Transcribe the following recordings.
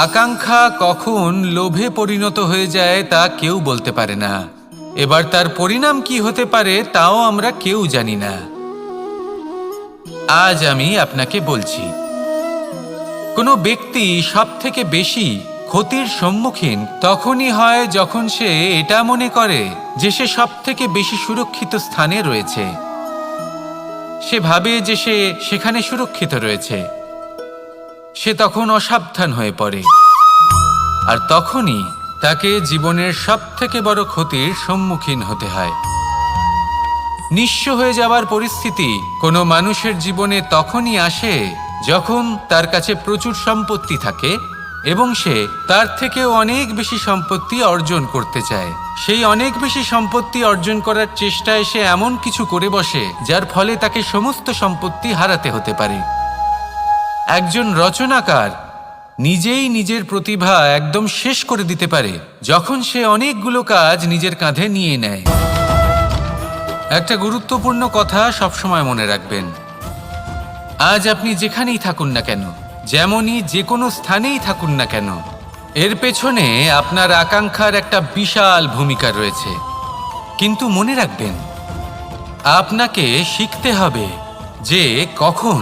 আকাঙ্ক্ষা কখন লোভে পরিণত হয়ে যায় তা কেউ বলতে পারে না। এবার তার পরিণাম কি হতে পারে তাও আমরা কেউ জানি না। আজ আমি আপনাকে বলছি, কোনো ব্যক্তি সবথেকে বেশি ক্ষতির সম্মুখীন তখনই হয় যখন সে এটা মনে করে যে সে সবথেকে বেশি সুরক্ষিত স্থানে রয়েছে। সে ভাবে যে সে সেখানে সুরক্ষিত রয়েছে। সে তখন অসাবধান হয়ে পড়ে, আর তখনই তাকে জীবনের সবথেকে বড় ক্ষতির সম্মুখীন হতে হয়। নিঃস্ব হয়ে যাওয়ার পরিস্থিতি কোনো মানুষের জীবনে তখনই আসে যখন তার কাছে প্রচুর সম্পত্তি থাকে এবং সে তার থেকেও অনেক বেশি সম্পত্তি অর্জন করতে চায়। সেই অনেক বেশি সম্পত্তি অর্জন করার চেষ্টায় সে এমন কিছু করে বসে যার ফলে তাকে সমস্ত সম্পত্তি হারাতে হতে পারে। একজন রচনাকার নিজেই নিজের প্রতিভা একদম শেষ করে দিতে পারে যখন সে অনেকগুলো কাজ নিজের কাঁধে নিয়ে নেয়। একটা গুরুত্বপূর্ণ কথা সবসময় মনে রাখবেন, আজ আপনি যেখানেই থাকুন না কেন, যেমনই যে কোনো স্থানেই থাকুন না কেন, এর পেছনে আপনার আকাঙ্ক্ষার একটা বিশাল ভূমিকা রয়েছে। কিন্তু মনে রাখবেন, আপনাকে শিখতে হবে যে কখন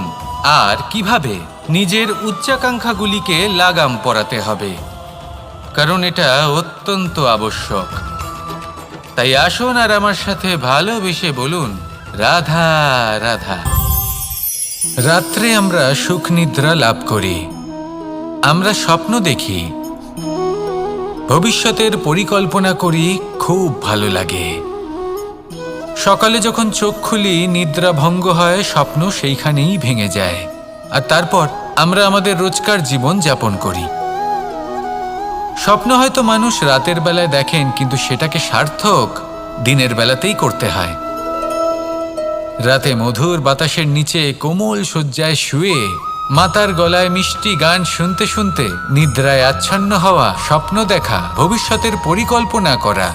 আর কিভাবে নিজের উচ্চাকাঙ্ক্ষাগুলিকে লাগাম পরাতে হবে, কারণ এটা অত্যন্ত আবশ্যক। তাই আসুন আর আমার সাথে ভালোবেসে বলুন, রাধা রাধা। রাত্রে আমরা সুখ নিদ্রা লাভ করি, আমরা স্বপ্ন দেখি, ভবিষ্যতের পরিকল্পনা করি, খুব ভালো লাগে। সকালে যখন চোখ খুলি নিদ্রা ভঙ্গ হয়, স্বপ্ন সেইখানেই ভেঙে যায়, আর তারপর আমরা আমাদের রোজকার জীবন যাপন করি। স্বপ্ন হয়তো মানুষ রাতের বেলায় দেখেন, কিন্তু সেটাকে সার্থক দিনের বেলাতেই করতে হয়। রাতে মধুর বাতাসের নিচে কোমল শয্যায় শুয়ে মাতার গলায় মিষ্টি গান শুনতে শুনতে নিদ্রায় আচ্ছন্ন হওয়া, স্বপ্ন দেখা, ভবিষ্যতের পরিকল্পনা করা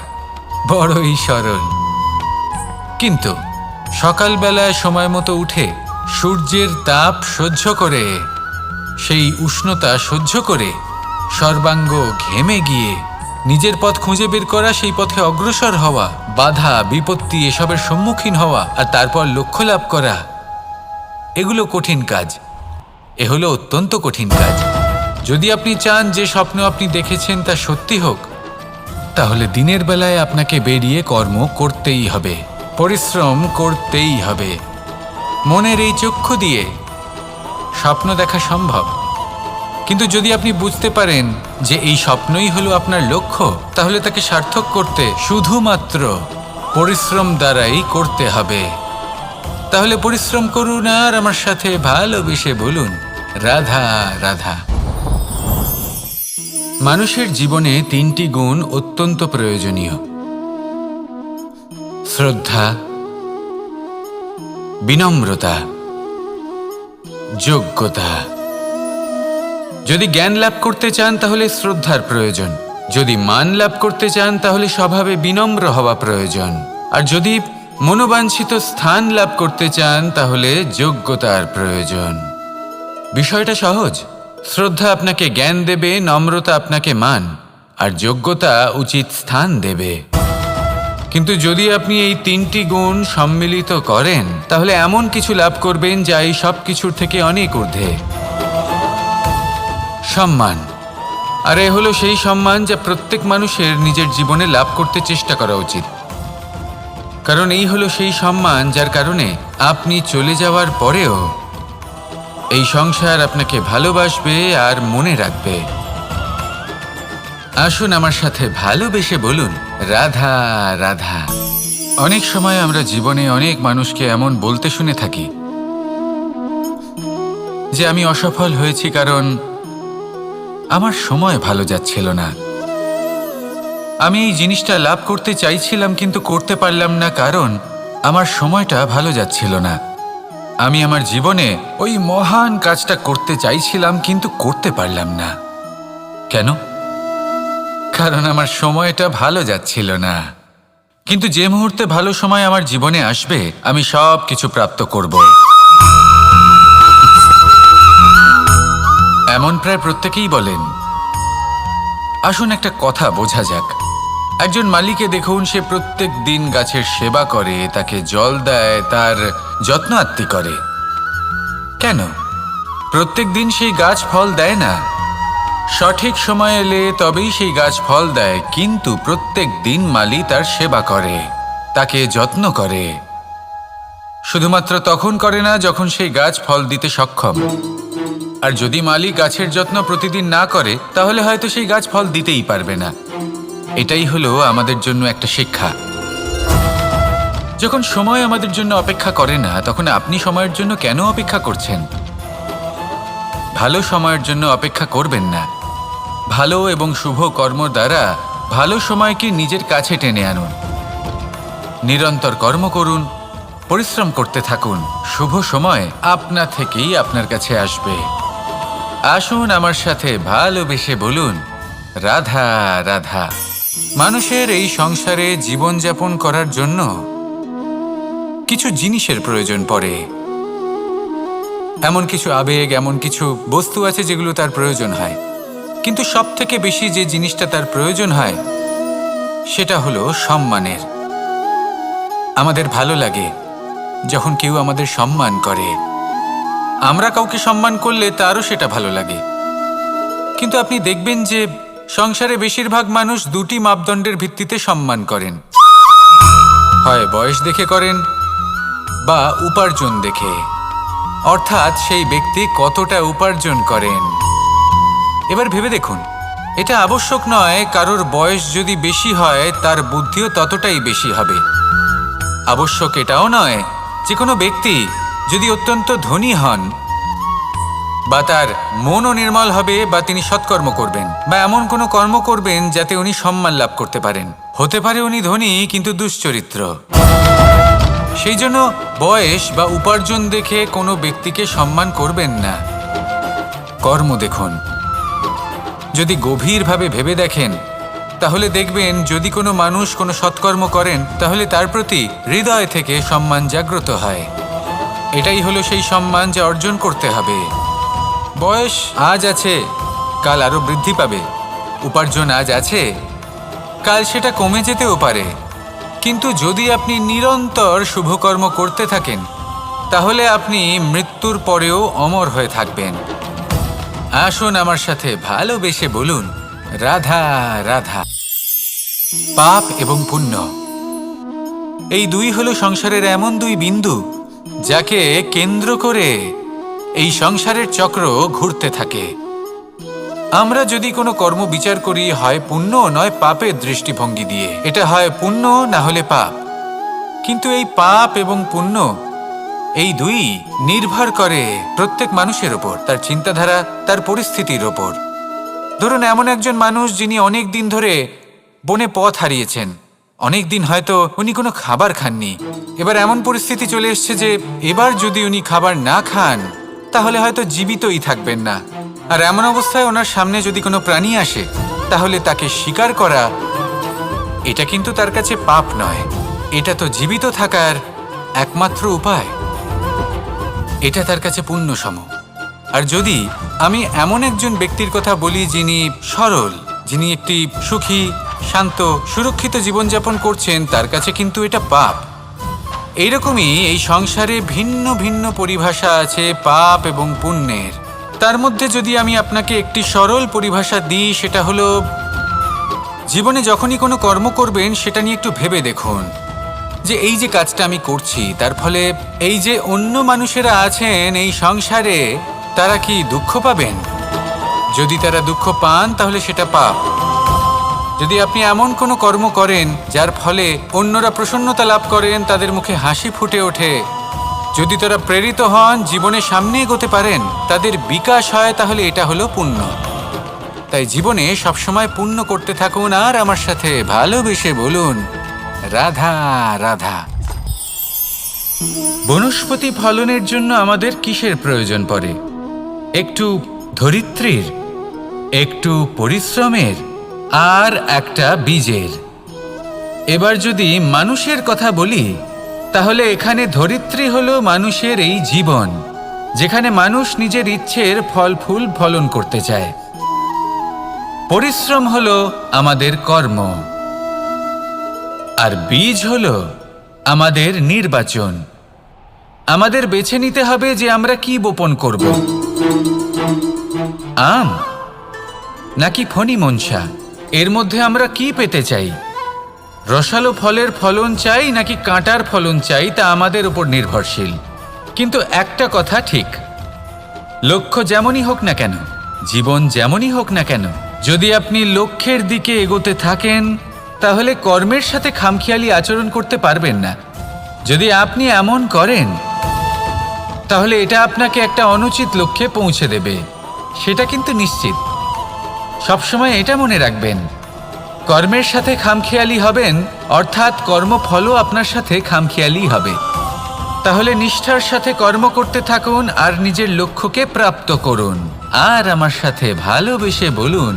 বড়ই সরল। কিন্তু সকালবেলায় সময় মতো উঠে সূর্যের তাপ সহ্য করে, সেই উষ্ণতা সহ্য করে সর্বাঙ্গ ঘেমে গিয়ে নিজের পথ খুঁজে বের করা, সেই পথে অগ্রসর হওয়া, বাধা বিপত্তি এসবের সম্মুখীন হওয়া, আর তারপর লক্ষ্য লাভ করা, এগুলো কঠিন কাজ। এ হলো অত্যন্ত কঠিন কাজ। যদি আপনি চান যে স্বপ্ন আপনি দেখেছেন তা সত্যি হোক, তাহলে দিনের বেলায় আপনাকে বেরিয়ে কর্ম করতেই হবে, পরিশ্রম করতেই হবে। মনের এই চক্ষু দিয়ে স্বপ্ন দেখা সম্ভব, কিন্তু যদি আপনি বুঝতে পারেন যে এই স্বপ্নই হলো আপনার লক্ষ্য, তাহলে তাকে সার্থক করতে শুধুমাত্র পরিশ্রম দ্বারাই করতে হবে। তাহলে পরিশ্রম করুন আর আমার সাথে ভালোবেসে বলুন, রাধা রাধা। মানুষের জীবনে তিনটি গুণ অত্যন্ত প্রয়োজনীয়: শ্রদ্ধা, বিনম্রতা, যোগ্যতা। যদি জ্ঞান লাভ করতে চান তাহলে শ্রদ্ধার প্রয়োজন, যদি মান লাভ করতে চান তাহলে স্বভাবে বিনম্র হওয়া প্রয়োজন, আর যদি মনোবাঞ্ছিত স্থান লাভ করতে চান তাহলে যোগ্যতার প্রয়োজন। বিষয়টা সহজ। শ্রদ্ধা আপনাকে জ্ঞান দেবে, নম্রতা আপনাকে মান, আর যোগ্যতা উচিত স্থান দেবে। কিন্তু যদি আপনি এই তিনটি গুণ সম্মিলিত করেন তাহলে এমন কিছু লাভ করবেন যা এই সব কিছুর থেকে অনেক ঊর্ধ্বে। সম্মান। আর এ হলো সেই সম্মান যা প্রত্যেক মানুষের নিজের জীবনে লাভ করতে চেষ্টা করা উচিত, কারণ এই হলো সেই সম্মান যার কারণে আপনি চলে যাওয়ার পরেও এই সংসার আপনাকে ভালোবাসবে আর মনে রাখবে। আসুন আমার সাথে ভালোবেসে বলুন, রাধা রাধা। অনেক সময় আমরা জীবনে অনেক মানুষকে এমন বলতে শুনে থাকি যে আমি অসফল হয়েছি কারণ আমার সময় ভালো যাচ্ছিল না। আমি এই জিনিসটা লাভ করতে চাইছিলাম কিন্তু করতে পারলাম না কারণ আমার সময়টা ভালো যাচ্ছিল না। আমি আমার জীবনে ওই মহান কাজটা করতে চাইছিলাম কিন্তু করতে পারলাম না। কেন? কারণ আমার সময়টা ভালো যাচ্ছিল না। কিন্তু যে মুহূর্তে ভালো সময় আমার জীবনে আসবে আমি সব কিছু প্রাপ্ত করব। এমন প্রায় প্রত্যেকেই বলেন আসুন একটা কথা বোঝা যাক। একজন মালিকে দেখুন, সে প্রত্যেক দিন গাছের সেবা করে, তাকে জল দেয়, তার যত্ন আত্তি করে। কেন? প্রত্যেক দিন সেই গাছ ফল দেয় না। সঠিক সময় এলে তবেই সেই গাছ ফল দেয়, কিন্তু প্রত্যেক দিন মালি তার সেবা করে, তাকে যত্ন করে। শুধুমাত্র তখন করে না যখন সেই গাছ ফল দিতে সক্ষম। আর যদি মালি গাছের যত্ন প্রতিদিন না করে, তাহলে হয়তো সেই গাছ ফল দিতেই পারবে না। এটাই হলো আমাদের জন্য একটা শিক্ষা। যখন সময় আমাদের জন্য অপেক্ষা করে না, তখন আপনি সময়ের জন্য কেন অপেক্ষা করছেন? ভালো সময়ের জন্য অপেক্ষা করবেন না। ভালো এবং শুভ কর্ম দ্বারা ভালো সময়কে নিজের কাছে টেনে আনুন। নিরন্তর কর্ম করুন, পরিশ্রম করতে থাকুন। শুভ সময় আপনা থেকেই আপনার কাছে আসবে। আসুন আমার সাথে ভালোবেসে বলুন, রাধা রাধা। মানুষের এই সংসারে জীবনযাপন করার জন্য কিছু জিনিসের প্রয়োজন পড়ে। এমন কিছু আবেগ, এমন কিছু বস্তু আছে যেগুলো তার প্রয়োজন হয়। কিন্তু সব থেকে বেশি যে জিনিসটা তার প্রয়োজন হয় সেটা হলো সম্মানের। আমাদের ভালো লাগে যখন কেউ আমাদের সম্মান করে। আমরা কাউকে সম্মান করলে তারও সেটা ভালো লাগে। কিন্তু আপনি দেখবেন যে সংসারে বেশিরভাগ মানুষ দুটি মাপদণ্ডের ভিত্তিতে সম্মান করেন। হয় বয়স দেখে করেন বা উপার্জন দেখে, অর্থাৎ সেই ব্যক্তি কতটা উপার্জন করেন। এবার ভেবে দেখুন, এটা আবশ্যক নয় কারোর বয়স যদি বেশি হয় তার বুদ্ধিও ততটাই বেশি হবে। আবশ্যক এটাও নয় যে কোনো ব্যক্তি যদি অত্যন্ত ধনী হন বা তার মনও নির্মল হবে বা তিনি সৎকর্ম করবেন বা এমন কোনো কর্ম করবেন যাতে উনি সম্মান লাভ করতে পারেন। হতে পারে উনি ধনী কিন্তু দুশ্চরিত্র। সেই জন্য বয়স বা উপার্জন দেখে কোনো ব্যক্তিকে সম্মান করবেন না। কর্ম দেখুন। যদি গভীরভাবে ভেবে দেখেন তাহলে দেখবেন যদি কোনো মানুষ কোনো সৎকর্ম করেন তাহলে তার প্রতি হৃদয় থেকে সম্মান জাগ্রত হয়। এটাই হলো সেই সম্মান যা অর্জন করতে হবে। বয়স আজ আছে, কাল আরো বৃদ্ধি পাবে। উপার্জন আজ আছে, কাল সেটা কমে যেতেও পারে। কিন্তু যদি আপনি নিরন্তর শুভকর্ম করতে থাকেন তাহলে আপনি মৃত্যুর পরেও অমর হয়ে থাকবেন। আসুন আমার সাথে ভালোবেসে বলুন, রাধা রাধা। পাপ এবং পুণ্য, এই দুই হলো সংসারের এমন দুই বিন্দু যাকে কেন্দ্র করে এই সংসারের চক্র ঘুরতে থাকে। আমরা যদি কোনো কর্ম বিচার করি, হয় পুণ্য নয় পাপের দৃষ্টিভঙ্গি দিয়ে, এটা হয় পুণ্য না হলে পাপ। কিন্তু এই পাপ এবং পুণ্য এই দুই নির্ভর করে প্রত্যেক মানুষের ওপর, তার চিন্তাধারা, তার পরিস্থিতির ওপর। ধরুন এমন একজন মানুষ যিনি অনেক দিন ধরে বনে পথ হারিয়েছেন, অনেক দিন হয়তো উনি কোনো খাবার খাননি। এবার এমন পরিস্থিতি চলে এসছে যে এবার যদি উনি খাবার না খান তাহলে হয়তো জীবিতই থাকবেন না। আর এমন অবস্থায় ওনার সামনে যদি কোনো প্রাণী আসে তাহলে তাকে শিকার করা, এটা কিন্তু তার কাছে পাপ নয়। এটা তো জীবিত থাকার একমাত্র উপায়। এটা তার কাছে পুণ্য সম। আর যদি আমি এমন একজন ব্যক্তির কথা বলি যিনি সরল, যিনি একটি সুখী, শান্ত, সুরক্ষিত জীবনযাপন করছেন, তার কাছে কিন্তু এটা পাপ। এইরকমই এই সংসারে ভিন্ন ভিন্ন পরিভাষা আছে পাপ এবং পুণ্যের। তার মধ্যে যদি আমি আপনাকে একটি সরল পরিভাষা দিই, সেটা হলো জীবনে যখনই কোনো কর্ম করবেন সেটা নিয়ে একটু ভেবে দেখুন যে এই যে কাজটা আমি করছি তার ফলে এই যে অন্য মানুষেরা আছেন এই সংসারে, তারা কি দুঃখ পাবেন? যদি তারা দুঃখ পান তাহলে সেটা পাপ। যদি আপনি এমন কোনো কর্ম করেন যার ফলে অন্যরা প্রসন্নতা লাভ করেন, তাদের মুখে হাসি ফুটে ওঠে, যদি তারা প্রেরিত হন, জীবনে সামনে এগোতে পারেন, তাদের বিকাশ হয়, তাহলে এটা হলো পুণ্য। তাই জীবনে সবসময় পুণ্য করতে থাকুন আর আমার সাথে ভালোবেসে বলুন, রাধা রাধা। বনস্পতি ফলনের জন্য আমাদের কিসের প্রয়োজন পড়ে? একটু ধরিত্রীর, একটু পরিশ্রমের আর একটা বীজের। এবার যদি মানুষের কথা বলি তাহলে এখানে ধরিত্রী হলো মানুষের এই জীবন, যেখানে মানুষ নিজের ইচ্ছের ফল ফুল ফলন করতে চায়। পরিশ্রম হলো আমাদের কর্ম, আর বীজ হলো আমাদের নির্বাচন। আমাদের বেছে নিতে হবে যে আমরা কি বপন করব, আম নাকি ফণি মনসা। এর মধ্যে আমরা কি পেতে চাই? রসালো ফলের ফলন চাই নাকি কাঁটার ফলন চাই, তা আমাদের উপর নির্ভরশীল। কিন্তু একটা কথা ঠিক, লক্ষ্য যেমনই হোক না কেন, জীবন যেমনই হোক না কেন, যদি আপনি লক্ষ্যের দিকে এগোতে থাকেন তাহলে কর্মের সাথে খামখেয়ালি আচরণ করতে পারবেন না। যদি আপনি এমন করেন তাহলে এটা আপনাকে একটা অনুচিত লক্ষ্যে পৌঁছে দেবে, সেটা কিন্তু নিশ্চিত। সবসময় এটা মনে রাখবেন, কর্মের সাথে খামখেয়ালি হবেন অর্থাৎ কর্মফলও আপনার সাথে খামখেয়ালি হবে। তাহলে নিষ্ঠার সাথে কর্ম করতে থাকুন আর নিজের লক্ষ্যকে প্রাপ্ত করুন। আর আমার সাথে ভালোবেসে বলুন,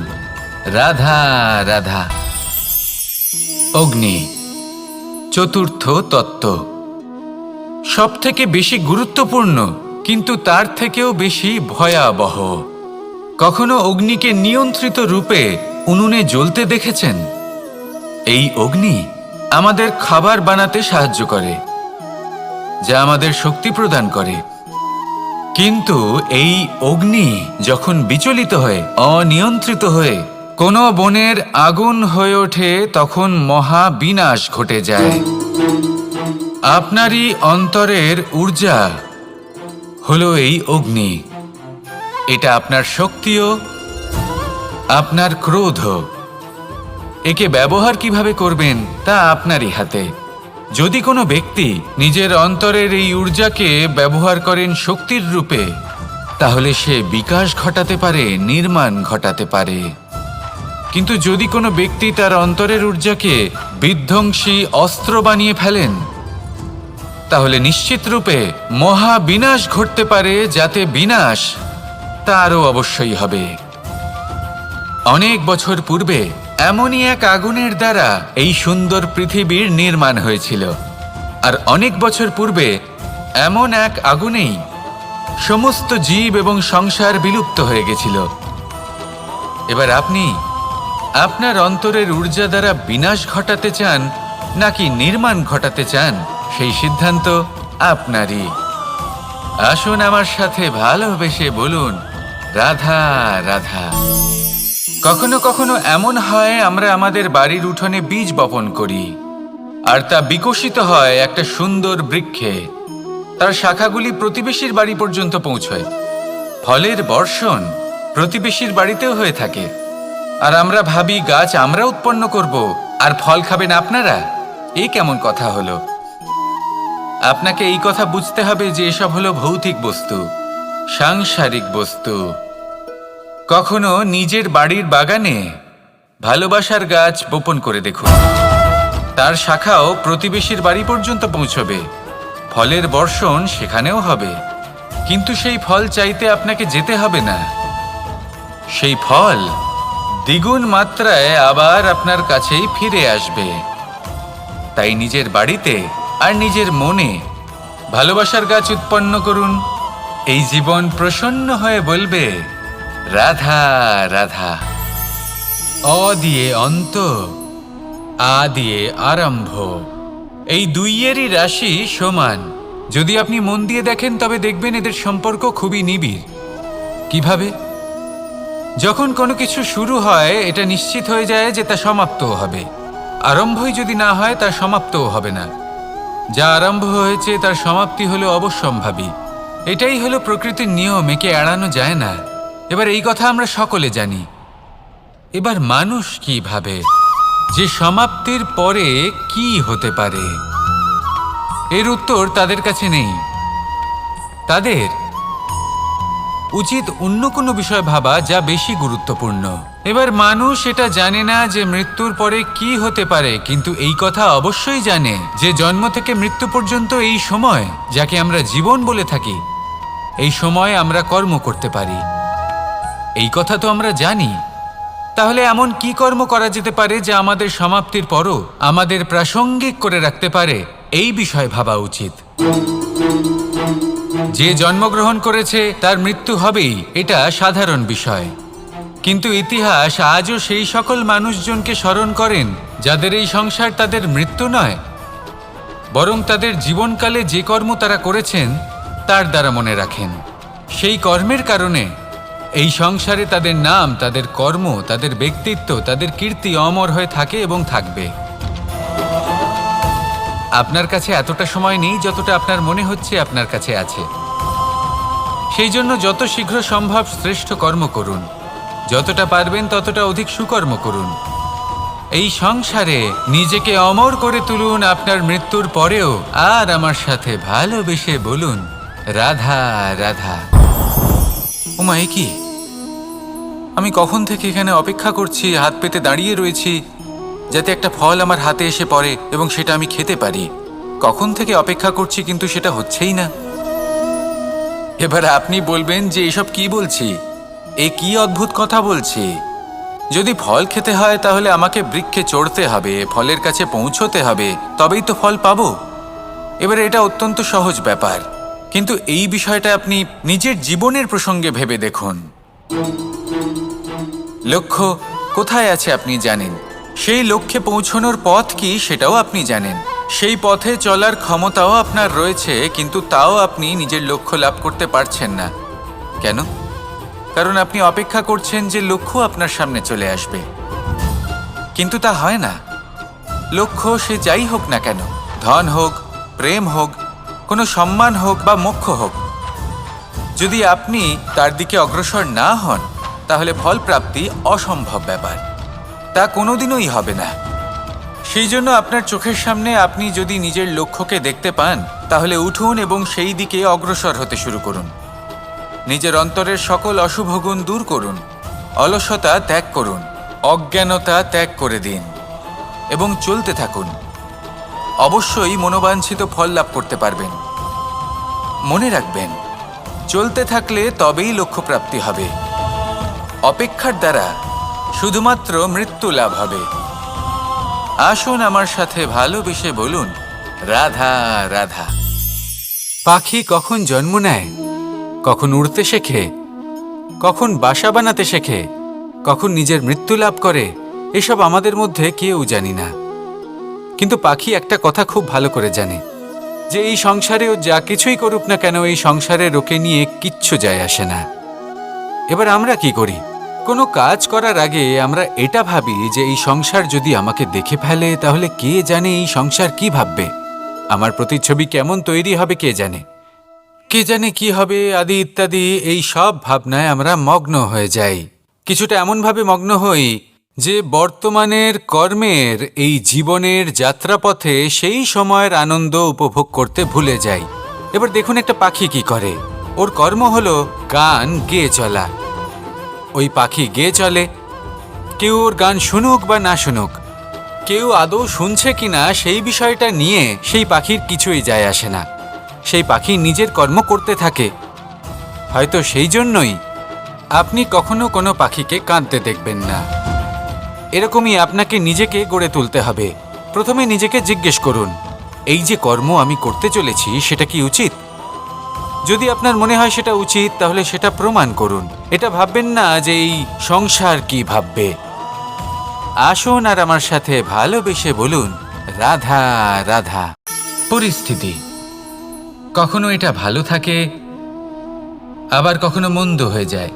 রাধা রাধা। অগ্নি চতুর্থ তত্ত্ব, সব থেকে বেশি গুরুত্বপূর্ণ কিন্তু তার থেকেও বেশি ভয়াবহ। কখনো অগ্নিকে নিয়ন্ত্রিত রূপে উনুনে জ্বলতে দেখেছেন? এই অগ্নি আমাদের খাবার বানাতে সাহায্য করে, যা আমাদের শক্তি প্রদান করে। কিন্তু এই অগ্নি যখন বিচলিত হয়ে, অনিয়ন্ত্রিত হয়ে কোনো বনের আগুন হয়ে ওঠে, তখন মহা বিনাশ ঘটে যায়। আপনারই অন্তরের ঊর্জা হলো এই অগ্নি। এটা আপনার শক্তিও, আপনার ক্রোধ। একে ব্যবহার কিভাবে করবেন তা আপনারই হাতে। যদি কোনো ব্যক্তি নিজের অন্তরের এই ঊর্জাকে ব্যবহার করেন শক্তির রূপে, তাহলে সে বিকাশ ঘটাতে পারে, নির্মাণ ঘটাতে পারে। কিন্তু যদি কোনো ব্যক্তি তার অন্তরের ঊর্জাকে বিধ্বংসী অস্ত্র বানিয়ে ফেলেন, তাহলে নিশ্চিত রূপে মহা বিনাশ ঘটতে পারে, যাতে বিনাশ তারও অবশ্যই হবে। অনেক বছর পূর্বে এমনই এক আগুনের দ্বারা এই সুন্দর পৃথিবীর নির্মাণ হয়েছিল। আর অনেক বছর পূর্বে এমন এক আগুনেই সমস্ত জীব এবং সংসার বিলুপ্ত হয়ে গেছিল। এবার আপনি আপনার অন্তরের ঊর্জা দ্বারা বিনাশ ঘটাতে চান নাকি নির্মাণ ঘটাতে চান, সেই সিদ্ধান্ত আপনারই। আসুন আমার সাথে ভালোবেসে বলুন, রাধা রাধা। কখনো কখনো এমন হয়, আমরা আমাদের বাড়ির উঠোনে বীজ বপন করি আর তা বিকশিত হয় একটা সুন্দর বৃক্ষে। তার শাখাগুলি প্রতিবেশীর বাড়ি পর্যন্ত পৌঁছয়। ফলের বর্ষণ প্রতিবেশীর বাড়িতেও হয়ে থাকে। আর আমরা ভাবি গাছ আমরা উৎপন্ন করব আর ফল খাবেন আপনারা। এই কেমন কথা হলো? আপনাকে এই কথা বুঝতে হবে যে এসব হলো ভৌতিক বস্তু, সাংসারিক বস্তু। কখনো নিজের বাড়ির বাগানে ভালোবাসার গাছ বপন করে দেখুন। তার শাখাও প্রতিবেশীর বাড়ি পর্যন্ত পৌঁছবে, ফলের বর্ষণ সেখানেও হবে। কিন্তু সেই ফল চাইতে আপনাকে যেতে হবে না, সেই ফল দ্বিগুণ মাত্রায় আবার আপনার কাছেই ফিরে আসবে। তাই নিজের বাড়িতে আর নিজের মনে ভালোবাসার গাছ উৎপন্ন করুন। এই জীবন প্রসন্ন হয়ে বলবে, রাধা রাধা। অ দিয়ে অন্ত, আ দিয়ে আরম্ভ, এই দুইয়েরই রাশি সমান। যদি আপনি মন দিয়ে দেখেন তবে দেখবেন এদের সম্পর্ক খুবই নিবিড়। কিভাবে? যখন কোনো কিছু শুরু হয় এটা নিশ্চিত হয়ে যায় যে তা সমাপ্তও হবে। আরম্ভই যদি না হয় তা সমাপ্তও হবে না। যা আরম্ভ হয়েছে তার সমাপ্তি হলো অবশ্যম্ভাবী। এটাই হলো প্রকৃতির নিয়ম, একে এড়ানো যায় না। এবার এই কথা আমরা সকলে জানি। এবার মানুষ কি ভাবে যে সমাপ্তির পরে কি হতে পারে, এর উত্তর তাদের কাছে নেই। তাদের উচিত অন্য কোনো বিষয় ভাবা যা বেশি গুরুত্বপূর্ণ। এবার মানুষ এটা জানে না যে মৃত্যুর পরে কি হতে পারে, কিন্তু এই কথা অবশ্যই জানে যে জন্ম থেকে মৃত্যু পর্যন্ত এই সময়, যাকে আমরা জীবন বলে থাকি, এই সময় আমরা কর্ম করতে পারি। এই কথা তো আমরা জানি। তাহলে এমন কি কর্ম করা যেতে পারে যা আমাদের সমাপ্তির পরও আমাদের প্রাসঙ্গিক করে রাখতে পারে, এই বিষয়ে ভাবা উচিত। যে জন্মগ্রহণ করেছে তার মৃত্যু হবেই, এটা সাধারণ বিষয়। কিন্তু ইতিহাস আজও সেই সকল মানুষজনকে স্মরণ করেন যাদের এই সংসার তাদের মৃত্যু নয়, বরং তাদের জীবনকালে যে কর্ম তারা করেছেন তার দ্বারা মনে রাখেন। সেই কর্মের কারণে এই সংসারে তাদের নাম, তাদের কর্ম, তাদের ব্যক্তিত্ব, তাদের কীর্তি অমর হয়ে থাকে এবং থাকবে। আপনার কাছে এতটা সময় নেই যতটা আপনার মনে হচ্ছে আপনার কাছে আছে। সেই জন্য যত শীঘ্র সম্ভব শ্রেষ্ঠ কর্ম করুন, যতটা পারবেন ততটা অধিক সুকর্ম করুন। এই সংসারে নিজেকে অমর করে তুলুন আপনার মৃত্যুর পরেও। আর আমার সাথে ভালোবেসে বলুন, রাধা রাধা। ওমা, এ কি? আমি কখন থেকে এখানে অপেক্ষা করছি, হাত পেতে দাঁড়িয়ে রয়েছি যাতে একটা ফল আমার হাতে এসে পড়ে এবং সেটা আমি খেতে পারি। কখন থেকে অপেক্ষা করছি, কিন্তু সেটা হচ্ছেই না। এবার আপনি বলবেন যে এসব কি বলছি, এ কি অদ্ভুত কথা বলছি। যদি ফল খেতে হয় তাহলে আমাকে বৃক্ষে চড়তে হবে, ফলের কাছে পৌঁছতে হবে, তবেই তো ফল পাবো। এবার এটা অত্যন্ত সহজ ব্যাপার, কিন্তু এই বিষয়টা আপনি নিজের জীবনের প্রসঙ্গে ভেবে দেখুন। লক্ষ্য কোথায় আছে আপনি জানেন, সেই লক্ষ্যে পৌঁছানোর পথ কি সেটাও আপনি জানেন, সেই পথে চলার ক্ষমতাও আপনার রয়েছে, কিন্তু তাও আপনি নিজের লক্ষ্য লাভ করতে পারছেন না। কেন? কারণ আপনি অপেক্ষা করছেন যে লক্ষ্য আপনার সামনে চলে আসবে, কিন্তু তা হয় না। লক্ষ্য সে যাই হোক না কেন, ধন হোক, প্রেম হোক, কোনো সম্মান হোক বা মোক্ষ হোক, যদি আপনি তার দিকে অগ্রসর না হন তাহলে ফল প্রাপ্তি অসম্ভব ব্যাপার, তা কোনোদিনই হবে না। সেই জন্য আপনার চোখের সামনে আপনি যদি নিজের লক্ষ্যকে দেখতে পান তাহলে উঠুন এবং সেই দিকে অগ্রসর হতে শুরু করুন। নিজের অন্তরের সকল অশুভ গুণ দূর করুন, অলসতা ত্যাগ করুন, অজ্ঞানতা ত্যাগ করে দিন এবং চলতে থাকুন। অবশ্যই মনোবাঞ্ছিত ফল লাভ করতে পারবেন। মনে রাখবেন, চলতে থাকলে তবেই লক্ষ্য প্রাপ্তি হবে। অপেক্ষার দ্বারা শুধুমাত্র মৃত্যু লাভ হবে। আসুন আমার সাথে ভালোবেসে বলুন, রাধা রাধা। পাখি কখন জন্ম নেয়, কখন উড়তে শেখে, কখন বাসা বানাতে শেখে, কখন নিজের মৃত্যু লাভ করে, এসব আমাদের মধ্যে কেউ জানি না। কিন্তু পাখি একটা কথা খুব ভালো করে জানে, যে এই সংসারে ও যা কিছুই করুক না কেন, এই সংসারের ওকে নিয়ে কিচ্ছু যায় আসে না। এবার আমরা কি করি? কোনো কাজ করার আগে আমরা এটা ভাবি যে এই সংসার যদি আমাকে দেখে ফেলে তাহলে কে জানে এই সংসার কি ভাববে, আমার প্রতিচ্ছবি কেমন তৈরি হবে কে জানে, কে জানে কি হবে আদি ইত্যাদি। এই সব ভাবনায় আমরা মগ্ন হয়ে যাই। কিছুটা এমনভাবে মগ্ন হই যে বর্তমানের কর্মের এই জীবনের যাত্রাপথে সেই সময়ের আনন্দ উপভোগ করতে ভুলে যাই। এবার দেখুন একটা পাখি কি করে, ওর কর্ম হলো গান গেয়ে চলা। ওই পাখি গেয়ে চলে, কেউ ওর গান শুনুক বা না শুনুক, কেউ আদৌ শুনছে কিনা সেই বিষয়টা নিয়ে সেই পাখির কিছুই যায় আসে না। সেই পাখি নিজের কর্ম করতে থাকে। হয়তো সেই জন্যই আপনি কখনো কোনো পাখিকে কাঁদতে দেখবেন না। এরকমই আপনাকে নিজেকে গড়ে তুলতে হবে। প্রথমে নিজেকে জিজ্ঞেস করুন, এই যে কর্ম আমি করতে চলেছি সেটা কি উচিত? যদি আপনার মনে হয় সেটা উচিত তাহলে সেটা প্রমাণ করুন। এটা ভাববেন না যে এই সংসার কি ভাববে। আসুন আর আমার সাথে ভালোবেসে বলুন, রাধা রাধা। পরিস্থিতি কখনো এটা ভালো থাকে, আবার কখনো মন্দ হয়ে যায়।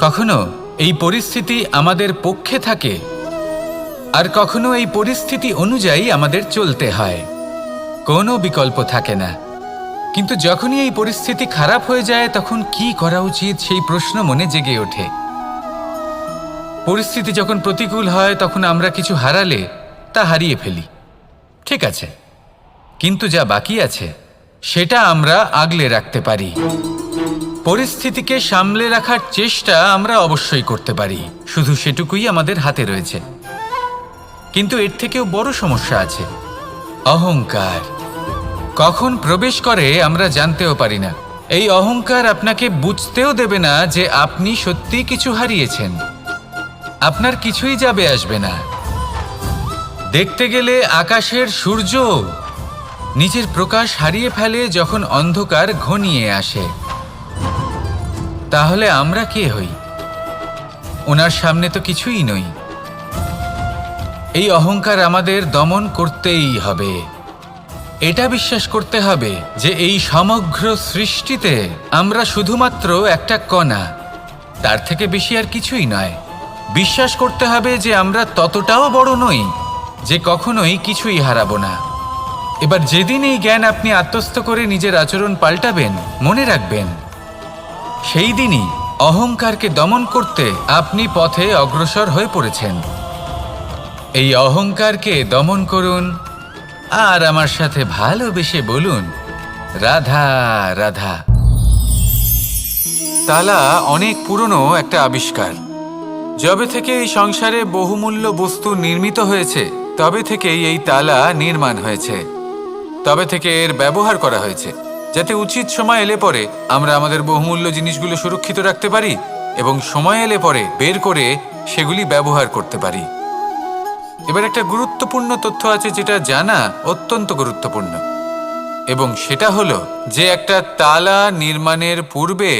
কখনো এই পরিস্থিতি আমাদের পক্ষে থাকে, আর কখনো এই পরিস্থিতি অনুযায়ী আমাদের চলতে হয়। কোনো বিকল্প থাকে না। কিন্তু যখনই এই পরিস্থিতি খারাপ হয়ে যায় তখন কি করা উচিত সেই প্রশ্ন মনে জেগে ওঠে। পরিস্থিতি যখন প্রতিকূল হয় তখন আমরা কিছু হারালে তা হারিয়ে ফেলি, ঠিক আছে, কিন্তু যা বাকি আছে সেটা আমরা আগলে রাখতে পারি। পরিস্থিতিকে সামলে রাখার চেষ্টা আমরা অবশ্যই করতে পারি, শুধু সেটুকুই আমাদের হাতে রয়েছে। কিন্তু এর থেকেও বড় সমস্যা আছে, অহংকার। কখন প্রবেশ করে আমরা জানতেও পারি না। এই অহংকার আপনাকে বুঝতেও দেবে না যে আপনি সত্যি কিছু হারিয়েছেন। আপনার কিছুই যাবে আসবে না। দেখতে গেলে আকাশের সূর্য নিজের প্রকাশ হারিয়ে ফেলে যখন অন্ধকার ঘনিয়ে আসে। তাহলে আমরা কে হই? ওনার সামনে তো কিছুই নই। এই অহংকার আমাদের দমন করতেই হবে। এটা বিশ্বাস করতে হবে যে এই সমগ্র সৃষ্টিতে আমরা শুধুমাত্র একটা কণা, তার থেকে বেশি আর কিছুই নয়। বিশ্বাস করতে হবে যে আমরা ততটাও বড় নই যে কখনোই কিছুই হারাবো না। এবার যেদিন এই জ্ঞান আপনি আত্মস্থ করে নিজের আচরণ পাল্টাবেন, মনে রাখবেন সেই দিনই অহংকারকে দমন করতে আপনি পথে অগ্রসর হয়ে পড়েছেন। এই অহংকারকে দমন করুন আর আমার সাথে ভালোবেসে বলুন, রাধা রাধা। তালা অনেক পুরনো একটা আবিষ্কার। যবে থেকে এই সংসারে বহুমূল্য বস্তু নির্মিত হয়েছে, তবে থেকেই এই তালা নির্মাণ হয়েছে। তবে থেকে এর ব্যবহার করা হয়েছে, যাতে উচিত সময় এলে পরে আমরা আমাদের বহুমূল্য জিনিসগুলো সুরক্ষিত রাখতে পারি এবং সময় এলে পরে বের করে সেগুলি ব্যবহার করতে পারি। এবার একটা গুরুত্বপূর্ণ তথ্য আছে যেটা জানা অত্যন্ত গুরুত্বপূর্ণ, এবং সেটা হলো যে একটা তালা নির্মাণের পূর্বে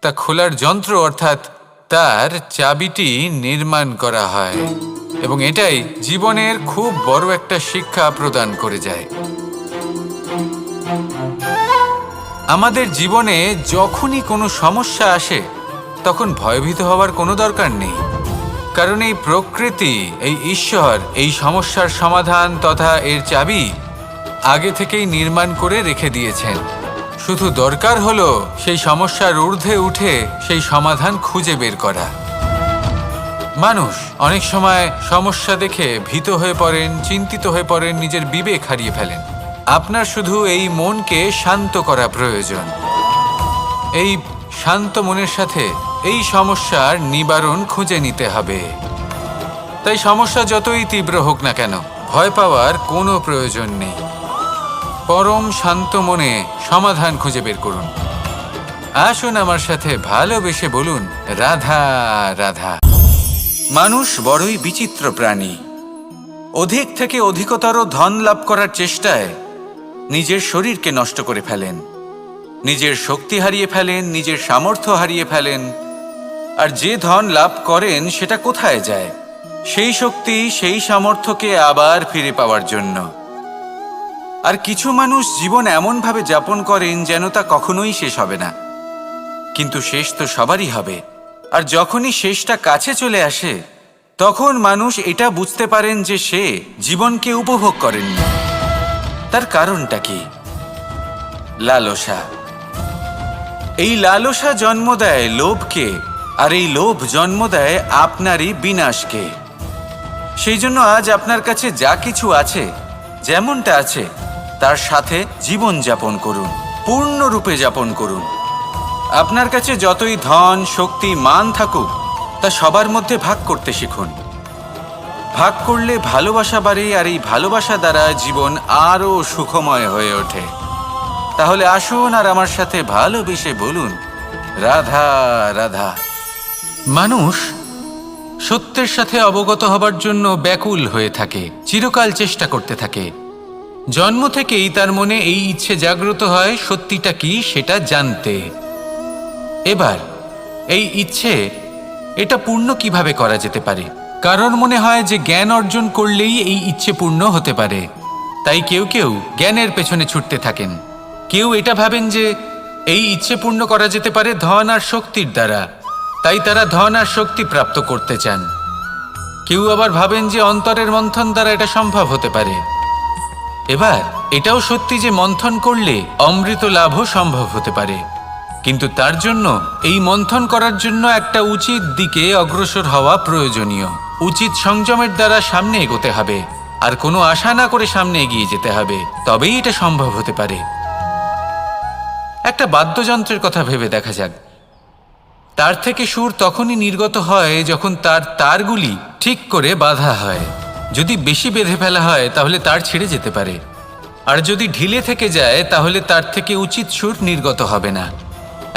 তা খোলার যন্ত্র অর্থাৎ তার চাবিটি নির্মাণ করা হয়, এবং এটাই জীবনের খুব বড় একটা শিক্ষা প্রদান করে যায়। আমাদের জীবনে যখনই কোনো সমস্যা আসে তখন ভয়ভীত হওয়ার কোনো দরকার নেই, কারণ এই প্রকৃতি, এই ঈশ্বর এই সমস্যার সমাধান তথা এর চাবি আগে থেকেই নির্মাণ করে রেখে দিয়েছেন। শুধু দরকার হলো সেই সমস্যার ঊর্ধ্বে উঠে সেই সমাধান খুঁজে বের করা। মানুষ অনেক সময় সমস্যা দেখে ভীত হয়ে পড়েন, চিন্তিত হয়ে পড়েন, নিজের বিবেক হারিয়ে ফেলেন। আপনার শুধু এই মনকে শান্ত করা প্রয়োজন। এই শান্ত মনের সাথে এই সমস্যার নিবারণ খুঁজে নিতে হবে। তাই সমস্যা যতই তীব্র হোক না কেন, ভয় পাওয়ার কোনো প্রয়োজন নেই। পরম শান্ত মনে সমাধান খুঁজে বের করুন। আসুন আমার সাথে ভালোবেসে বলুন, রাধা রাধা। মানুষ বড়ই বিচিত্র প্রাণী। অধিক থেকে অধিকতর ধন লাভ করার চেষ্টায় নিজের শরীরকে নষ্ট করে ফেলেন, নিজের শক্তি হারিয়ে ফেলেন, নিজের সামর্থ্য হারিয়ে ফেলেন। আর যে ধন লাভ করেন সেটা কোথায় যায়? সেই শক্তি, সেই সামর্থ্যকে আবার ফিরে পাওয়ার জন্য। আর কিছু মানুষ জীবন এমনভাবে যাপন করেন যেন তা কখনোই শেষ হবে না, কিন্তু শেষ তো সবারই হবে। আর যখনই শেষটা কাছে চলে আসে তখন মানুষ এটা বুঝতে পারেন যে সে জীবনকে উপভোগ করেননি। তার কারণটা কি? লালসা। এই লালসা জন্ম দেয় লোভকে, আর এই লোভ জন্ম দেয় আপনারই বিনাশকে। সেই জন্য আজ আপনার কাছে যা কিছু আছে, যেমনটা আছে তার সাথে জীবন যাপন করুন, পূর্ণরূপে যাপন করুন। আপনার কাছে যতই ধন, শক্তি, মান থাকুক, তা সবার মধ্যে ভাগ করতে শিখুন। ভাগ করলে ভালোবাসা বাড়ে, আর এই ভালোবাসা দ্বারা জীবন আরও সুখময় হয়ে ওঠে। তাহলে আসুন আর আমার সাথে ভালোবেসে বলুন, রাধা রাধা। মানুষ সত্যের সাথে অবগত হবার জন্য ব্যাকুল হয়ে থাকে, চিরকাল চেষ্টা করতে থাকে। জন্ম থেকেই তার মনে এই ইচ্ছে জাগ্রত হয় সত্যিটা কি সেটা জানতে। এবার এই ইচ্ছে, এটা পূর্ণ কিভাবে করা যেতে পারে? কারণ মনে হয় যে জ্ঞান অর্জন করলেই এই ইচ্ছে পূর্ণ হতে পারে, তাই কেউ কেউ জ্ঞানের পেছনে ছুটতে থাকেন। কেউ এটা ভাবেন যে এই ইচ্ছে পূর্ণ করা যেতে পারে ধন আর শক্তির দ্বারা, তাই তারা ধন আর শক্তি প্রাপ্ত করতে চান। কেউ আবার ভাবেন যে অন্তরের মন্থন দ্বারা এটা সম্ভব হতে পারে। এবার এটাও সত্যি যে মন্থন করলে অমৃত লাভও সম্ভব হতে পারে, কিন্তু তার জন্য এই মন্থন করার জন্য একটা উচিত দিকে অগ্রসর হওয়া প্রয়োজনীয়। উচিত সংযমের দ্বারা সামনে এগোতে হবে, আর কোনো আশা না করে সামনে এগিয়ে যেতে হবে, তবেই এটা সম্ভব হতে পারে। একটা বাদ্যযন্ত্রের কথা ভেবে দেখা যাক। তার থেকে সুর তখনই নির্গত হয় যখন তার তারগুলি ঠিক করে বাঁধা হয়। যদি বেশি বেঁধে ফেলা হয় তাহলে তার ছিঁড়ে যেতে পারে, আর যদি ঢিলে থেকে যায় তাহলে তার থেকে উচিত সুর নির্গত হবে না।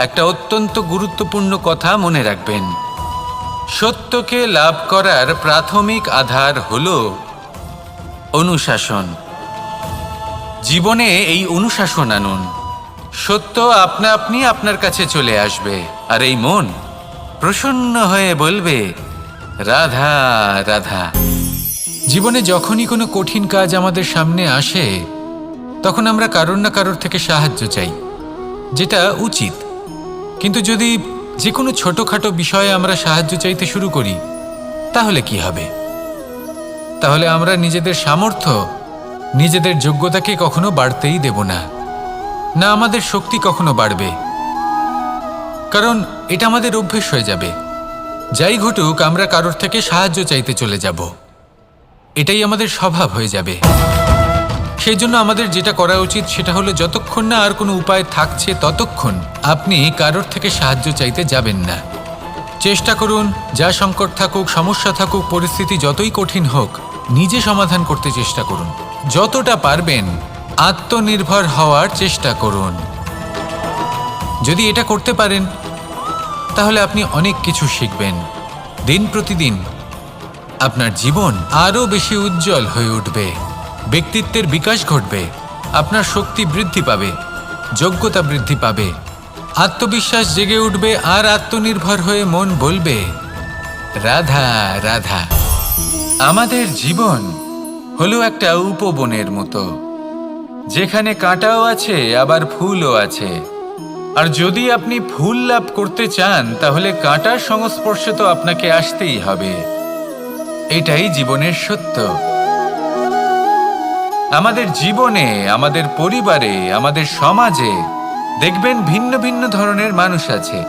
একটা অত্যন্ত গুরুত্বপূর্ণ কথা মনে রাখবেন, সত্যকে লাভ করার প্রাথমিক আধার হল অনুশাসন। জীবনে এই অনুশাসন আনুন, সত্য আপনা আপনি আপনার কাছে চলে আসবে। আর এই মন, প্রসন্ন হয়ে বলবে, রাধা রাধা। জীবনে যখনই কোনো কঠিন কাজ আমাদের সামনে আসে, তখন আমরা কারোর না কারোর থেকে সাহায্য চাই, যেটা উচিত। কিন্তু যদি যে কোনো ছোটখাটো বিষয়ে আমরা সাহায্য চাইতে শুরু করি, তাহলে কি হবে? তাহলে আমরা নিজেদের সামর্থ্য, নিজেদের যোগ্যতাকে কখনো বাড়তেই দেব না, না আমাদের শক্তি কখনো বাড়বে। কারণ এটা আমাদের অভ্যেস হয়ে যাবে। যাই ঘটুক, আমরা কারোর থেকে সাহায্য চাইতে চলে যাব, এটাই আমাদের স্বভাব হয়ে যাবে। সেই জন্য আমাদের যেটা করা উচিত সেটা হলো, যতক্ষণ না আর কোনো উপায় থাকছে ততক্ষণ আপনি কারোর থেকে সাহায্য চাইতে যাবেন না। চেষ্টা করুন, যা সংকট থাকুক, সমস্যা থাকুক, পরিস্থিতি যতই কঠিন হোক, নিজে সমাধান করতে চেষ্টা করুন। যতটা পারবেন আত্মনির্ভর হওয়ার চেষ্টা করুন। যদি এটা করতে পারেন, তাহলে আপনি অনেক কিছু শিখবেন। দিন প্রতিদিন আপনার জীবন আরও বেশি উজ্জ্বল হয়ে উঠবে, ব্যক্তিত্বের বিকাশ ঘটবে, আপনার শক্তি বৃদ্ধি পাবে, যোগ্যতা বৃদ্ধি পাবে, আত্মবিশ্বাস জেগে উঠবে, আর আত্মনির্ভর হয়ে মন বলবে, রাধা রাধা। আমাদের জীবন হলো একটা উপবনের মতো, যেখানে কাঁটাও আছে আবার ফুলও আছে। আর যদি আপনি ফুল লাভ করতে চান, তাহলে কাঁটার সংস্পর্শে তো আপনাকে আসতেই হবে। এটাই জীবনের সত্য। আমাদের জীবনে, আমাদের পরিবারে, আমাদের সমাজে দেখবেন ভিন্ন ভিন্ন ধরনের মানুষ আছে।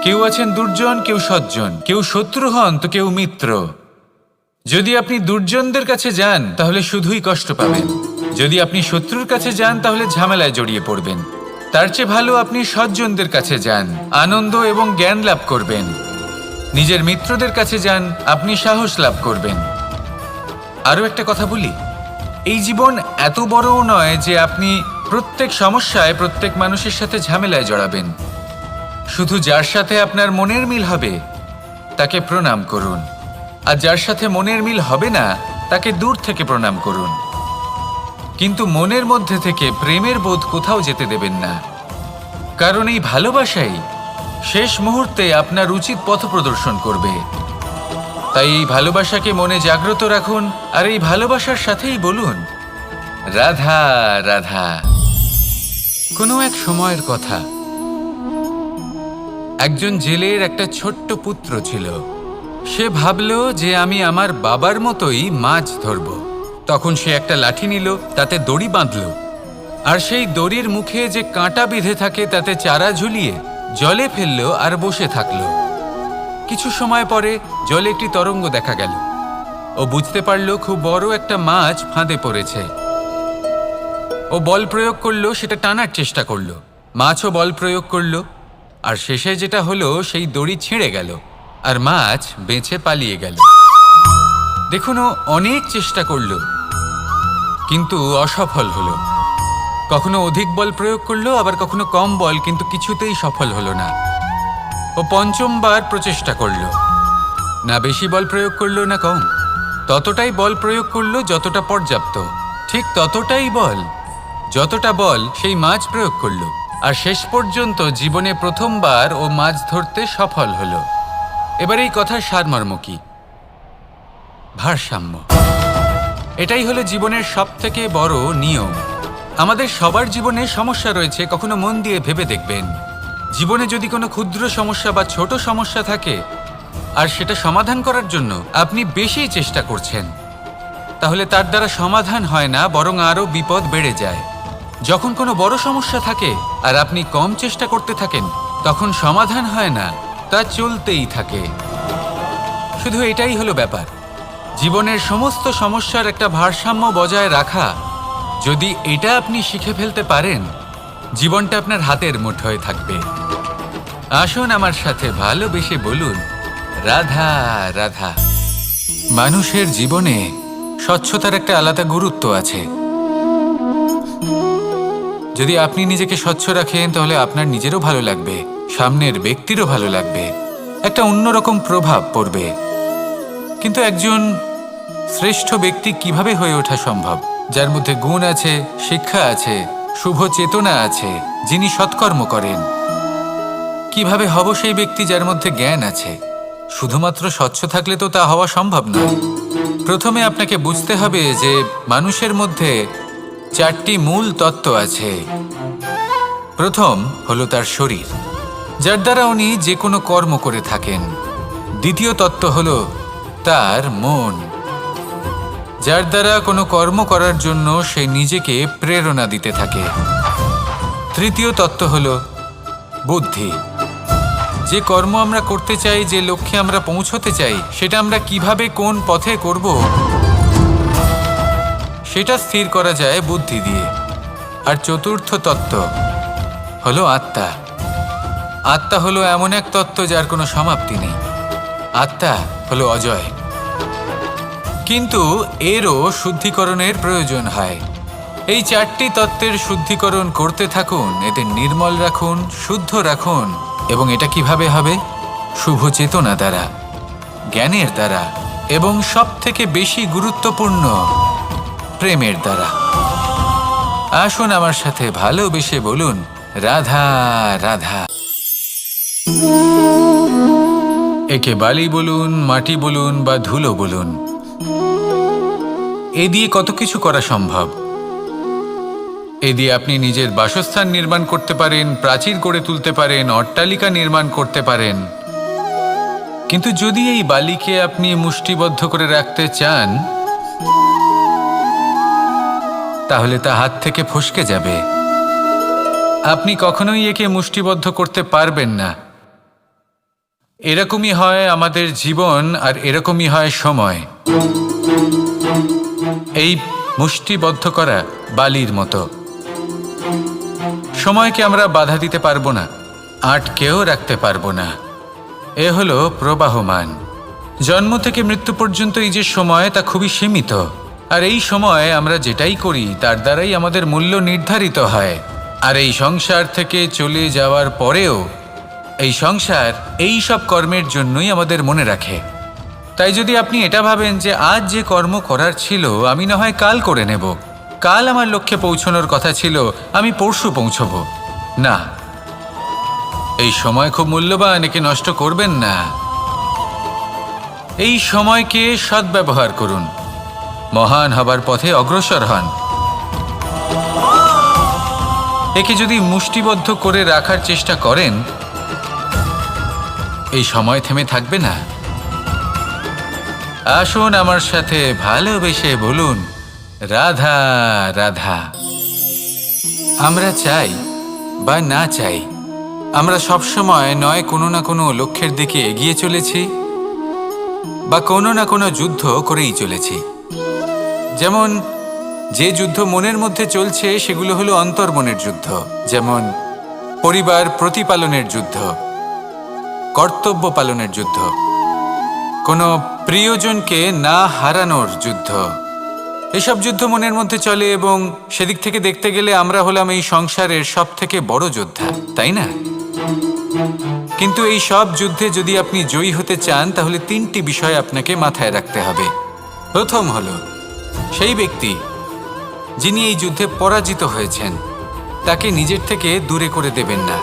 কেউ আছেন দুর্জন, কেউ সজ্জন, কেউ শত্রু হন তো কেউ মিত্র। যদি আপনি দুর্জনদের কাছে যান, তাহলে শুধুই কষ্ট পাবেন। যদি আপনি শত্রুর কাছে যান, তাহলে ঝামেলায় জড়িয়ে পড়বেন। তার চেয়ে ভালো আপনি সজ্জনদের কাছে যান, আনন্দ এবং জ্ঞান লাভ করবেন। নিজের মিত্রদের কাছে যান, আপনি সাহস লাভ করবেন। আরও একটা কথা বলি, এই জীবন এত বড়ও নয় যে আপনি প্রত্যেক সমস্যায় প্রত্যেক মানুষের সাথে ঝামেলায় জড়াবেন। শুধু যার সাথে আপনার মনের মিল হবে তাকে প্রণাম করুন, আর যার সাথে মনের মিল হবে না তাকে দূর থেকে প্রণাম করুন। কিন্তু মনের মধ্যে থেকে প্রেমের বোধ কোথাও যেতে দেবেন না, কারণ এই ভালোবাসাই শেষ মুহূর্তে আপনার উচিত পথ প্রদর্শন করবে। তাই এই ভালোবাসাকে মনে জাগ্রত রাখুন, আর এই ভালোবাসার সাথেই বলুন, রাধা রাধা। কোনো এক সময়ের কথা, একজন জেলের একটা ছোট্ট পুত্র ছিল। সে ভাবল যে আমি আমার বাবার মতোই মাছ ধরব। তখন সে একটা লাঠি নিল, তাতে দড়ি বাঁধল, আর সেই দড়ির মুখে যে কাঁটা বিঁধে থাকে তাতে চারা ঝুলিয়ে জলে ফেললো আর বসে থাকলো। কিছু সময় পরে জলে একটি তরঙ্গ দেখা গেল। ও বুঝতে পারল খুব বড় একটা মাছ ফাঁদে পড়েছে। ও বল প্রয়োগ করলো, সেটা টানার চেষ্টা করলো। মাছও বল প্রয়োগ করলো, আর শেষে যেটা হলো, সেই দড়ি ছিঁড়ে গেল আর মাছ বেঁচে পালিয়ে গেল। দেখুন, ও অনেক চেষ্টা করলো, কিন্তু অসফল হলো। কখনো অধিক বল প্রয়োগ করলো, আবার কখনো কম বল, কিন্তু কিছুতেই সফল হলো না। ও পঞ্চমবার প্রচেষ্টা করলো, না বেশি বল প্রয়োগ করলো না কম, ততটাই বল প্রয়োগ করলো যতটা পর্যাপ্ত, ঠিক ততটাই বল, যতটা বল সেই মাছ প্রয়োগ করলো। আর শেষ পর্যন্ত জীবনে প্রথমবার ও মাছ ধরতে সফল হলো। এবার এই কথার সারমর্ম কি? ভারসাম্য। এটাই হলো জীবনের সবথেকে বড় নিয়ম। আমাদের সবার জীবনে সমস্যা রয়েছে, কখনো মন দিয়ে ভেবে দেখবেন। জীবনে যদি কোনো ক্ষুদ্র সমস্যা বা ছোট সমস্যা থাকে, আর সেটা সমাধান করার জন্য আপনি বেশি চেষ্টা করছেন, তাহলে তার দ্বারা সমাধান হয় না, বরং আরও বিপদ বেড়ে যায়। যখন কোনো বড় সমস্যা থাকে আর আপনি কম চেষ্টা করতে থাকেন, তখন সমাধান হয় না, তা চলতেই থাকে। শুধু এটাই হলো ব্যাপার। জীবনের সমস্ত সমস্যার একটা ভারসাম্য বজায় রাখা, যদি এটা আপনি শিখে ফেলতে পারেন, জীবনটা আপনার হাতের মুঠোয় থাকবে। আসুন আমার সাথে ভালোবেসে বলুন, রাধা রাধা। মানুষের জীবনে স্বচ্ছতার একটা আলাদা গুরুত্ব আছে। যদি আপনি নিজেকে স্বচ্ছ রাখেন, তাহলে আপনার নিজেরও ভালো লাগবে, সামনের ব্যক্তিরও ভালো লাগবে, একটা অন্যরকম প্রভাব পড়বে। কিন্তু একজন শ্রেষ্ঠ ব্যক্তি কিভাবে হয়ে ওঠা সম্ভব? যার মধ্যে গুণ আছে, শিক্ষা আছে, শুভ চেতনা আছে, যিনি সৎকর্ম করেন। কিভাবে হব সেই ব্যক্তি যার মধ্যে জ্ঞান আছে? শুধুমাত্র স্বচ্ছ থাকলে তো তা হওয়া সম্ভব নয়। প্রথমে আপনাকে বুঝতে হবে যে মানুষের মধ্যে 4টি মূল তত্ত্ব আছে। প্রথম হলো তার শরীর, যার দ্বারা উনি যে কোনো কর্ম করে থাকেন। দ্বিতীয় তত্ত্ব হলো তার মন, যার দ্বারা কোনো কর্ম করার জন্য সে নিজেকে প্রেরণা দিতে থাকে। তৃতীয় তত্ত্ব হলো বুদ্ধি, যে কর্ম আমরা করতে চাই, যে লক্ষ্যে আমরা পৌঁছতে চাই, সেটা আমরা কিভাবে কোন পথে করব সেটা স্থির করা যায় বুদ্ধি দিয়ে। আর চতুর্থ তত্ত্ব হলো আত্মা। আত্মা হলো এমন এক তত্ত্ব যার কোনো সমাপ্তি নেই। আত্মা হলো অজয়, কিন্তু এরও শুদ্ধিকরণের প্রয়োজন হয়। এই 4টি তত্ত্বের শুদ্ধিকরণ করতে থাকুন, এদের নির্মল রাখুন, শুদ্ধ রাখুন। এবং এটা কিভাবে হবে? শুভ চেতনা দ্বারা, জ্ঞানের দ্বারা, এবং সবথেকে বেশি গুরুত্বপূর্ণ প্রেমের দ্বারা। আসুন আমার সাথে ভালোবেসে বলুন, রাধা রাধা। একে বালি বলুন, মাটি বলুন বা ধুলো বলুন, এ দিয়ে কত কিছু করা সম্ভব। এ দিয়ে আপনি নিজের বাসস্থান নির্মাণ করতে পারেন, প্রাচীর গড়ে তুলতে পারেন, অট্টালিকা নির্মাণ করতে পারেন। কিন্তু যদি এই বালিকে আপনি মুষ্টিবদ্ধ করে রাখতে চান, তাহলে তা হাত থেকে ফসকে যাবে। আপনি কখনোই একে মুষ্টিবদ্ধ করতে পারবেন না। এরকমই হয় আমাদের জীবন, আর এরকমই হয় সময়। এই মুষ্টিবদ্ধ করা বালির মতো। সময়কে আমরা বাধা দিতে পারবো না, আটকেও রাখতে পারবো না। এ হলো প্রবাহমান। জন্ম থেকে মৃত্যু পর্যন্ত এই যে সময়, তা খুবই সীমিত। আর এই সময় আমরা যেটাই করি তার দ্বারাই আমাদের মূল্য নির্ধারিত হয়। আর এই সংসার থেকে চলে যাওয়ার পরেও এই সংসার এই সব কর্মের জন্যই আমাদের মনে রাখে। তাই যদি আপনি এটা ভাবেন যে আজ যে কর্ম করার ছিল আমি না হয় কাল করে নেব, কাল আমার লক্ষ্যে পৌঁছানোর কথা ছিল আমি পরশু পৌঁছব, না, এই সময় খুব মূল্যবান, একে নষ্ট করবেন না। এই সময়কে সদ্ব্যবহার করুন, মহান হবার পথে অগ্রসর হন। একে যদি মুষ্টিবদ্ধ করে রাখার চেষ্টা করেন, এই সময় থেমে থাকবে না। আসুন আমার সাথে ভালোবেসে বলুন, রাধা রাধা। আমরা চাই বা না চাই, আমরা সবসময় নয় কোনো না কোনো লক্ষ্যের দিকে এগিয়ে চলেছি বা কোনো না কোনো যুদ্ধ করেই চলেছি। যেমন যে যুদ্ধ মনের মধ্যে চলছে সেগুলো হলো অন্তর্মনের যুদ্ধ, যেমন পরিবার প্রতিপালনের যুদ্ধ, কর্তব্য পালনের যুদ্ধ, কোনো প্রিয়জনকে না হারানোর যুদ্ধ। এসব যুদ্ধ মনের মধ্যে চলে এবং সেদিক থেকে দেখতে গেলে আমরা হলাম এই সংসারের সব থেকে বড় যোদ্ধা, তাই না? কিন্তু এই সব যুদ্ধে যদি আপনি জয়ী হতে চান তাহলে 3টি বিষয় আপনাকে মাথায় রাখতে হবে। প্রথম হলো সেই ব্যক্তি যিনি এই যুদ্ধে পরাজিত হয়েছেন তাকে নিজের থেকে দূরে করে দেবেন না,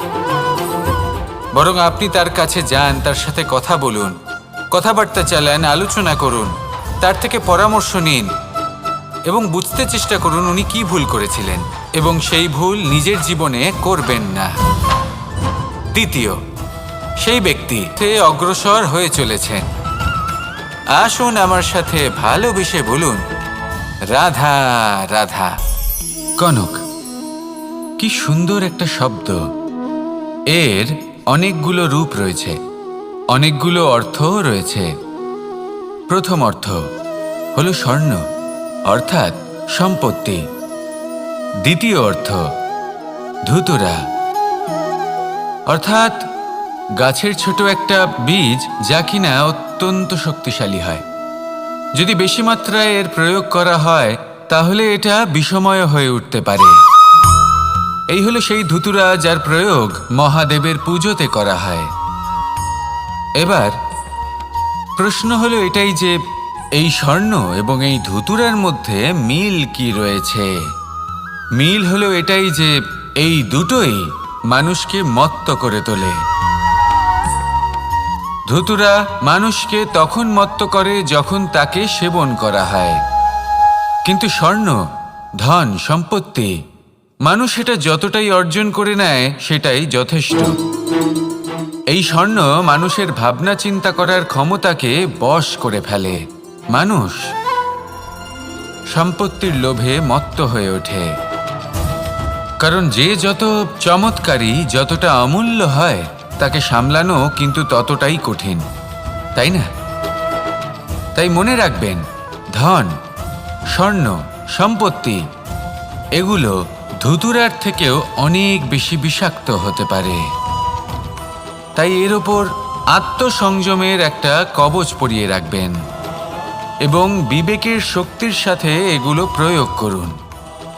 বরং আপনি তার কাছে যান, তার সাথে কথা বলুন, কথাবার্তা চালান, আলোচনা করুন, তার থেকে পরামর্শ নিন এবং বুঝতে চেষ্টা করুন উনি কি ভুল করেছিলেন এবং সেই ভুল নিজের জীবনে করবেন না। দ্বিতীয়, সেই ব্যক্তি অগ্রসর হয়ে চলেছেন। আসুন আমার সাথে ভালোবেসে বলুন, রাধা রাধা। কনক, কি সুন্দর একটা শব্দ। এর অনেকগুলো রূপ রয়েছে, অনেকগুলো অর্থও রয়েছে। প্রথম অর্থ হলো স্বর্ণ, অর্থাৎ সম্পত্তি। দ্বিতীয় অর্থ ধুতুরা, অর্থাৎ গাছের ছোট একটা বীজ যা কিনা অত্যন্ত শক্তিশালী হয়। যদি বেশি মাত্রায় এর প্রয়োগ করা হয় তাহলে এটা বিষময় হয়ে উঠতে পারে। এই হলো সেই ধুতুরা যার প্রয়োগ মহাদেবের পুজোতে করা হয়। এবার প্রশ্ন হলো এটাই যে এই স্বর্ণ এবং এই ধুতুরার মধ্যে মিল কি রয়েছে? মিল হলো এটাই যে এই দুটোই মানুষকে মত্ত করে তোলে। ধুতুরা মানুষকে তখন মত্ত করে যখন তাকে সেবন করা হয়, কিন্তু স্বর্ণ, ধন, সম্পত্তি মানুষ এটা যতটাই অর্জন করে নেয় সেটাই যথেষ্ট। এই স্বর্ণ মানুষের ভাবনা চিন্তা করার ক্ষমতাকে বশ করে ফেলে। মানুষ সম্পত্তির লোভে মত্ত হয়ে ওঠে, কারণ যে যত চমৎকারী, যতটা অমূল্য হয় তাকে সামলানো কিন্তু ততটাই কঠিন, তাই না? তাই মনে রাখবেন, ধন, স্বর্ণ, সম্পত্তি এগুলো ধুতুরার থেকেও অনেক বেশি বিষাক্ত হতে পারে। তাই এর ওপর আত্মসংযমের একটা কবচ পরিয়ে রাখবেন এবং বিবেকের শক্তির সাথে এগুলো প্রয়োগ করুন,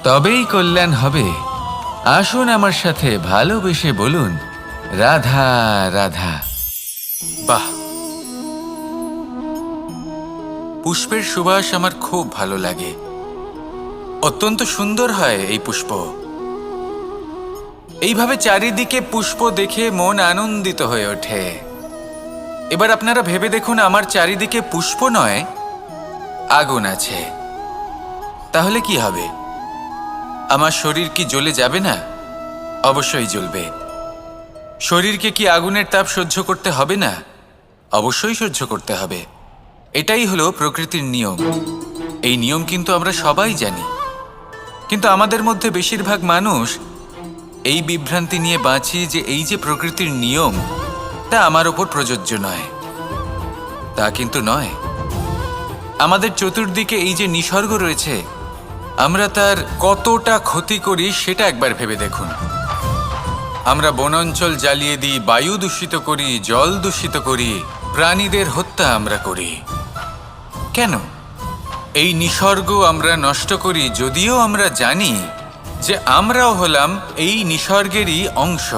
তবেই কল্যাণ হবে। আসুন আমার সাথে ভালোবেসে বলুন, রাধা রাধা। বাহ, পুষ্পের সুবাস আমার খুব ভালো লাগে। অত্যন্ত সুন্দর হয় এই পুষ্প। এইভাবে চারিদিকে পুষ্প দেখে মন আনন্দিত হয়ে ওঠে। এবার আপনারা ভেবে দেখুন, আমার চারিদিকে পুষ্প নয়, আগুন আছে। তাহলে কি হবে? আমার শরীর কি জ্বলে যাবে না? অবশ্যই জ্বলবে। শরীরকে কি আগুনের তাপ সহ্য করতে হবে না? অবশ্যই সহ্য করতে হবে। এটাই হলো প্রকৃতির নিয়ম। এই নিয়ম কিন্তু আমরা সবাই জানি, কিন্তু আমাদের মধ্যে বেশিরভাগ মানুষ এই বিভ্রান্তি নিয়ে বাঁচি যে এই যে প্রকৃতির নিয়ম, তা আমার ওপর প্রযোজ্য নয়। তা কিন্তু নয়। আমাদের চতুর্দিকে এই যে নিসর্গ রয়েছে, আমরা তার কতটা ক্ষতি করি সেটা একবার ভেবে দেখুন। আমরা বনাঞ্চল জ্বালিয়ে দিই, বায়ু দূষিত করি, জল দূষিত করি, প্রাণীদের হত্যা আমরা করি। কেন? এই নিসর্গ আমরা নষ্ট করি, যদিও আমরা জানি যে আমরাও হলাম এই নিসর্গেরই অংশ।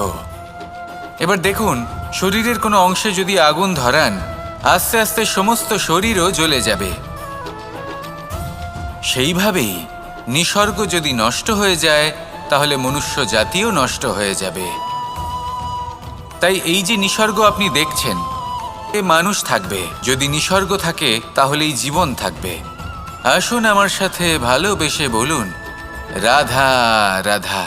এবার দেখুন, শরীরের কোনো অংশে যদি আগুন ধরান, আস্তে আস্তে সমস্ত শরীরও জ্বলে যাবে। সেইভাবেই নিসর্গ যদি নষ্ট হয়ে যায়, তাহলে মনুষ্য জাতিও নষ্ট হয়ে যাবে। তাই এই যে নিসর্গ আপনি দেখছেন, এ মানুষ থাকবে। যদি নিসর্গ থাকে তাহলেই জীবন থাকবে। আসুন আমার সাথে ভালোবেসে বলুন, রাধা রাধা।